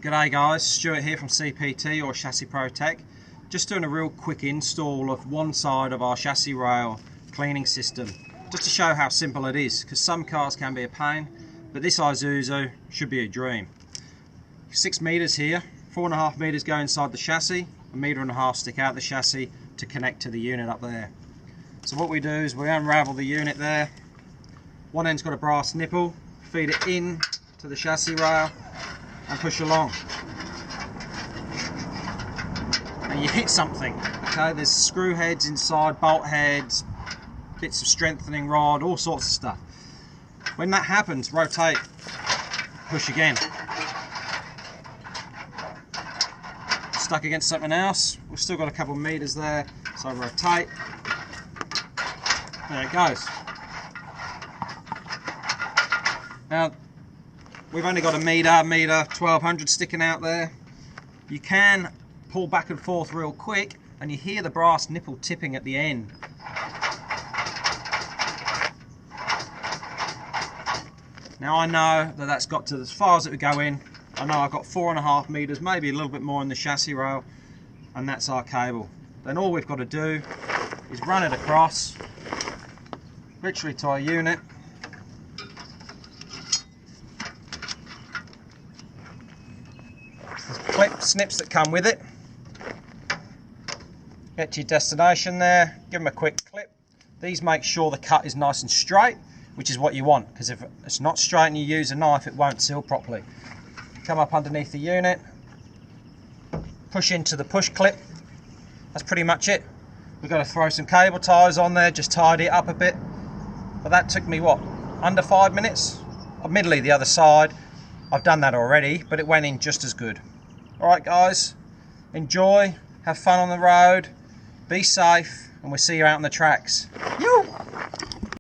G'day guys, Stuart here from CPT or Chassis Protech. Just doing a real quick install of one side of our chassis rail cleaning system, just to show how simple it is, because some cars can be a pain, but this Isuzu should be a dream. 6 meters here, 4.5 meters go inside the chassis, 1.5 meters stick out the chassis to connect to the unit up there. So what we do is we unravel the unit there. One end's got a brass nipple, feed it in to the chassis rail and push along. And you hit something, okay? There's screw heads inside, bolt heads, bits of strengthening rod, all sorts of stuff. When that happens, rotate, push again. Stuck against something else, we've still got a couple of meters there, so rotate. There it goes. Now, we've only got a meter, 1200 sticking out there. You can pull back and forth real quick and you hear the brass nipple tipping at the end. Now I know that that's got to as far as it would go in. I know I've got 4.5 meters, maybe a little bit more in the chassis rail, and that's our cable. Then all we've got to do is run it across, literally to our unit. There's clip snips that come with it. Get to your destination there, give them a quick clip. These make sure the cut is nice and straight, which is what you want, because if it's not straight and you use a knife, it won't seal properly. Come up underneath the unit, push into the push clip. That's pretty much it. We've got to throw some cable ties on there, just tidy it up a bit. But that took me, what, under 5 minutes? Admittedly, the other side, I've done that already, but it went in just as good. Alright guys, enjoy, have fun on the road, be safe, and we'll see you out on the tracks. Yoo!